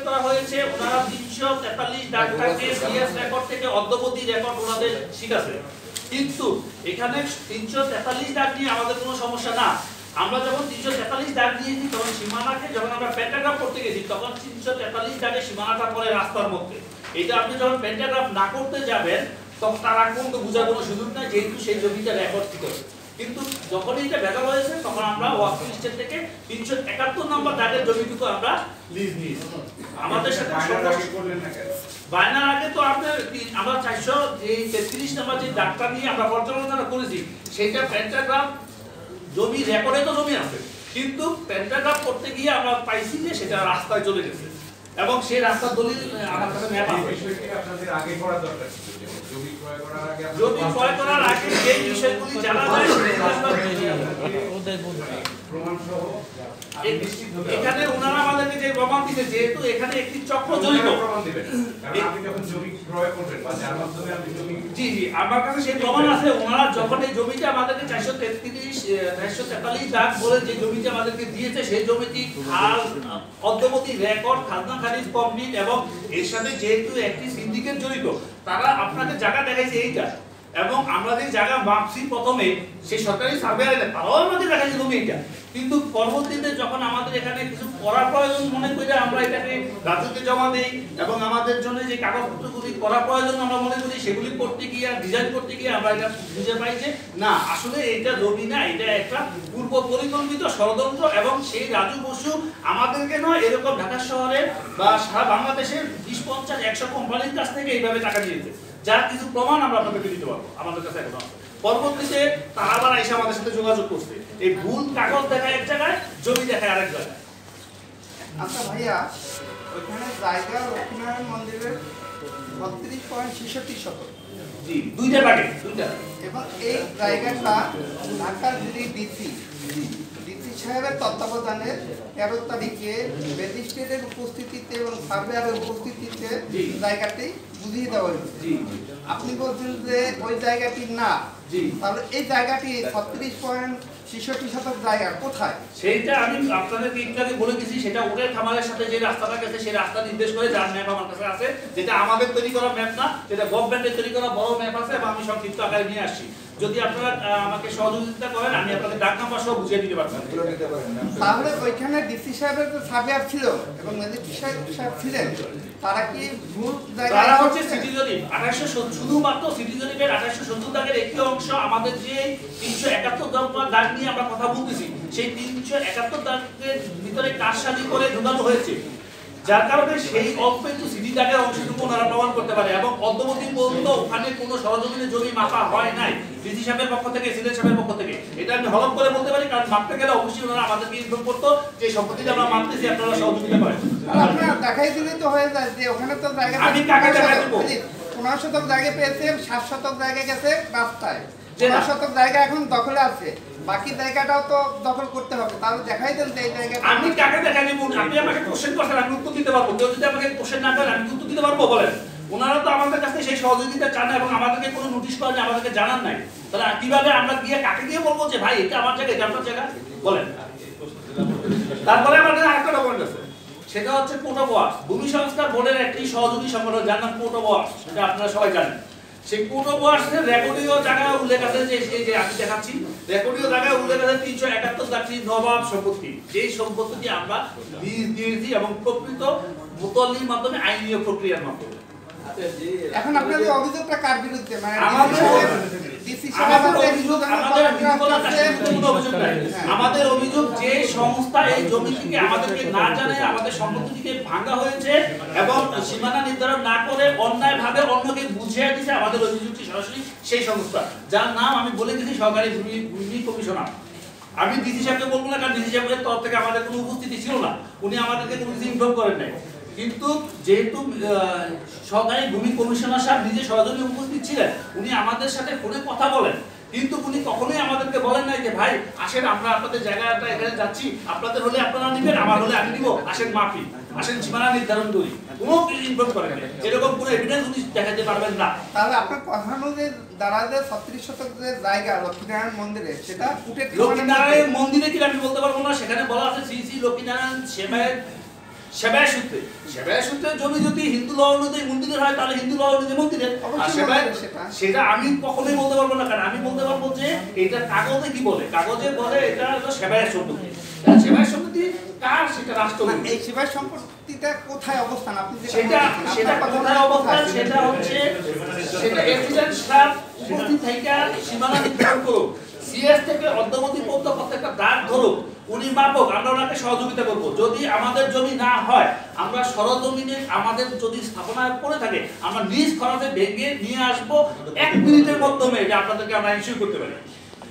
করা হয়েছে। ওনারা 343 ডাকটাকে সিএস রেকর্ড থেকে অদ্যবধি রেকর্ড ওনাদের ঠিক আছে, কিন্তু এখানে 343 ডাক নিয়ে আমাদের কোনো সমস্যা না। আমরা যখন 343 ডাক দিয়েছি তখন সীমানাকে যখন আমরা প্যান্টাগ্রাফ করতে গেছি তখন 343 ডাকে সীমানাটা পড়ে রাস্তার মধ্যে। এটা আপনি যখন প্যান্টাগ্রাফ না করতে যাবেন তখন তার আগ পর্যন্ত বোঝার কোনো সুযোগ নাই, যেহেতু সেই জমিটা রেকর্ড ছিল। কিন্তু যখন এটা ভেজাল হয়েছে তখন আমরা ওয়াকফ লিস্টের থেকে 371 নম্বর দাগের জমিটুকু আমরা লিজ নিয়েছি। আমাদের সাথে বায়নার আগে তো আপনার আমরা 433 নম্বর যে ডাকটা নিয়ে আমরা পর্যালোচনা করেছি সেইটা প্যান্টাগ্রাফ জমি রেকর্ডে তো জমি আছে, কিন্তু প্যান্টাগ্রাফ করতে গিয়ে আমরা পাইছি যে সেটা রাস্তায় চলে গেছে এবং সেই রাস্তার দলিল আমার কাছে ম্যাপ আছে। আপনাদের আগে করা দরকার ছিল, জমি ক্রয় করার আগে যে বিষয়গুলি জানা যায় প্রমাণ সহ এখানে ওনারা আমাদেরকে যে প্রমাণ দিতে, যেহেতু এখানে একটি চক্র জড়িত প্রমাণ দিবেন, কারণ আপনি যখন জমি ক্রয় করবেন বা যার মাধ্যমে আপনি জমি জি আমার কাছে সেই প্রমাণ আছে। ওনারা যখন এই জমিটা আমাদেরকে 443 দাগ বলে যে জমিটা আমাদেরকে দিয়েছে সেই জমিটি খাল অদ্যবধি রেকর্ড খাজনা খারিজ কমপ্লিট এবং এর সাথে যেহেতু একটি সিন্ডিকেট জড়িত, তারা আপনাদের জায়গা দেখাইছে এইটা এবং আমরা যে জায়গা মাপছি প্রথমে সেই সরকারি সার্ভেয়ারে তারাও আমাদের দেখাইছে জমি এইটা, কিন্তু পরবর্তীতে যখন আমাদের এখানে কিছু করার প্রয়োজন মনে করি আমরা এটাকে রাজুকে জমা দেই এবং আমাদের জন্য যে কাগজপত্রগুলি করার প্রয়োজন আমরা মনে করি সেগুলি করতে গিয়ে ডিজাইন করতে গিয়ে আমরা এটা বুঝে পাই যে না আসলে এটা জমি না, এটা একটা পূর্ব পরিকল্পিত ষড়যন্ত্র এবং সেই রাজু বসু আমাদেরকে নয় এরকম ঢাকা শহরে বা সারা বাংলাদেশের 20-50-100 কোম্পানির কাছ থেকে এইভাবে টাকা নিয়েছে, যার কিছু প্রমাণ আমরা আপনাদেরকে দিতে পারবো আমাদের কাছে এখন আছে। পরবর্তীতে তারা আবার এসে আমাদের সাথে যোগাযোগ করছে, এই ভুল কাগজ দেখায় এক জায়গায় জমি দেখায় আরেক জায়গায়। আচ্ছা ভাইয়া, ওইখানে জায়গা লক্ষ্মীনারায়ণ মন্দিরের 32.66 শতক, জি দুইটা লাগে দুইটা, এবং এই জায়গাটা ঢাকার যিনি ডিসি সাহেবের তত্ত্বাবধানে 13 তারিখে ম্যাজিস্ট্রেটের উপস্থিতিতে এবং সার্ভেয়ারের উপস্থিতিতে জায়গাটি বুঝিয়ে দেওয়া হয়েছে। আপনি বলছেন যে ওই জায়গাটি না, তাহলে এই জায়গাটি 36.66 শতক জায়গা কোথায়? সেইটা আমি আপনাদেরকে একটু আগে বলে দিয়েছি, সেটা ওদের খামারের সাথে যে রাস্তাটা গেছে সেই রাস্তা নির্দেশ করে যার ম্যাপ আমার কাছে আছে, যেটা আমাদের তৈরি করা ম্যাপ না, যেটা গভর্নমেন্টের তৈরি করা বড় ম্যাপ আছে এবং আমি সংক্ষিপ্ত আকারে নিয়ে আসছি। যদি আপনারা আমাকে সহযোগিতা করেন আমি আপনাদের ডাক নাম্বার সহ বুঝিয়ে দিতে পারবো। তাহলে ওইখানে ডিসি সাহেবের যে সার্ভেয়ার ছিল এবং ম্যাজিস্ট্রেট সাহেব ছিলেন, তারা কি ভুল জায়গায়? তারা হচ্ছে সিটি জরিপ 1870, শুধুমাত্র সিটি জরিপের 1870 দাগের একটি অংশ আমাদের যে 371 নম্বর দাগ নিয়ে আমরা কথা বলতেছি সেই 371 দাগের ভিতরে কারসাজি করে ঢোকানো হয়েছে, যার কারণে সেই অল্প একটু সিটি দাগের অংশটুকু ওনারা প্রমাণ করতে পারে এবং অদ্যবধি পর্যন্ত ওখানে কোনো সরজমিনের জমি মাপা হয় নাই ডিসি সাহেবের পক্ষ থেকে, সিলেট সাহেবের পক্ষ থেকে। এটা আমি হলফ করে বলতে পারি, কারণ মাপতে গেলে অবশ্যই ওনারা আমাদেরকে ইনফর্ম করতো যে সম্পত্তিটা আমরা মাপতেছি, আপনারা সহযোগিতা করেন। আপনারা দেখাই দিলেই তো হয়ে যায় যে ওখানে তো জায়গা আমি কাকে দেখাই দেব? 15 শতক জায়গা পেয়েছে, 7 শতক জায়গা গেছে রাস্তায়, 15 শতক জায়গা এখন দখলে আছে, বাকি জায়গাটাও তো দখল করতে হবে। তাহলে দেখাই দেন যে এই জায়গাটা আমি কাকে দেখাই দেব? আপনি আমাকে কোশ্চেন করছেন, আমি উত্তর দিতে পারবো। কেউ যদি আমাকে কোশ্চেন না করেন আমি উত্তর দিতে পারবো বলেন? ওনারা তো আমাদের কাছে সেই সহযোগিতা চান না এবং আমাদেরকে কোনো নোটিশ করেন না, আমাদেরকে জানান নাই, তাহলে কিভাবে আমরা গিয়ে কাকে গিয়ে বলবো যে ভাই এটা আমার জায়গা, এটা আপনার জায়গা বলেন? তারপরে আমাদের আরেকটা ডকুমেন্ট আছে, সেটা হচ্ছে কোর্ট অফ ওয়ার্কস, ভূমি সংস্কার বোর্ডের একটি সহযোগী সংগঠন যার নাম কোর্ট অফ ওয়ার্কস, সেটা আপনারা সবাই জানেন। সেই কোর্ট অফ ওয়ার্কসের রেকর্ডীয় জায়গায় উল্লেখ আছে যে এই যে আমি দেখাচ্ছি রেকর্ডীয় জায়গায় উল্লেখ আছে 371 দাগটি নবাব সম্পত্তি, যেই সম্পত্তিটি আমরা লিজ দিয়েছি এবং প্রকৃত মুতল্লির মাধ্যমে আইনীয় প্রক্রিয়ার মাধ্যমে। এখন আপনাদের অভিযোগটা কার বিরুদ্ধে? মানে আমাদের অভিযোগ যে সংস্থা এই জমি থেকে আমাদেরকে না জানায় আমাদের সম্পত্তিকে ভাঙা হয়েছে এবং সীমানা নির্ধারণ না করে অন্যায়ভাবে অন্যকে বুঝিয়ে দিয়েছে, আমাদের অভিযোগটি সরাসরি সেই সংস্থা যার নাম আমি বলে দিয়েছি সরকারি ভূমি কমিশনার। আমি ডিসি সাহেবকে বলবো না, কারণ ডিসি সাহেবের তরফ থেকে আমাদের কোনো উপস্থিতি ছিল না, উনি আমাদেরকে কোনো কিছু ইনফর্ম করেন নাই। কিন্তু যেহেতু সরকারি ভূমি কমিশনার সাহেব নিজে সরাসরি উপস্থিত ছিলেন, উনি আমাদের সাথে ফোনে কথা বলেন, কিন্তু উনি কখনোই আমাদেরকে বলেন নাই যে ভাই আসেন আমরা আপনাদের জায়গাটা এখানে যাচ্ছি, আপনাদের হলে আপনারা নিবেন, আমার হলে আমি নিব, আসেন মাফি, আসেন সীমানা নির্ধারণ করি, কোনো ইনফর্ম করেন না, এরকম কোনো এভিডেন্স উনি দেখাতে পারবেন না। তাহলে আপনার কথা অনুযায়ী দাঁড়া যে 36 শতক যে জায়গা লক্ষ্মীনারায়ণ মন্দিরে, সেটা লক্ষ্মীনারায়ণ মন্দিরে কি আমি বলতে পারবো না, সেখানে বলা আছে শ্রী শ্রী লক্ষ্মীনারায়ণ সেবায়েত সেবায় সূত্রে জমি যদি হিন্দু ল অনুযায়ী মন্দিরের হয় তাহলে হিন্দু ল অনুযায়ী মন্দিরের, আর অবশ্যই সেবায় মন্দিরের সেটা। সেটা আমি কখনোই বলতে পারবো না, কারণ আমি বলতে পারবো যে এটা কাগজে কি বলে, কাগজে বলে এটা হলো সেবায় সম্পত্তি। সেবায় সম্পত্তি কার, সেটা রাষ্ট্র। না, এই সেবায় সম্পত্তিটা কোথায় অবস্থান আপনি যেটা সেটা বলছেন, সেটা আপনার কোথায় কথা অবস্থান, কোথায়? সেটা হচ্ছে সেটা এক্সিডেন্ট সাহেব উপস্থিত থেকে সীমানা নির্ধারণ করুক, সিএস থেকে অদ্যবধি পর্যন্ত প্রত্যেকটা দাগ ধরুক, উনি মাপক, আমরা ওনাকে সহযোগিতা করব। যদি আমাদের জমি না হয়, আমরা সরজমিনে আমাদের যদি স্থাপনা করে থাকে, আমরা নিজ খরচে ভেঙে নিয়ে আসবো, 1 মিনিটের মাধ্যমে এটা আপনাদেরকে আমরা ইস্যু করতে পারি।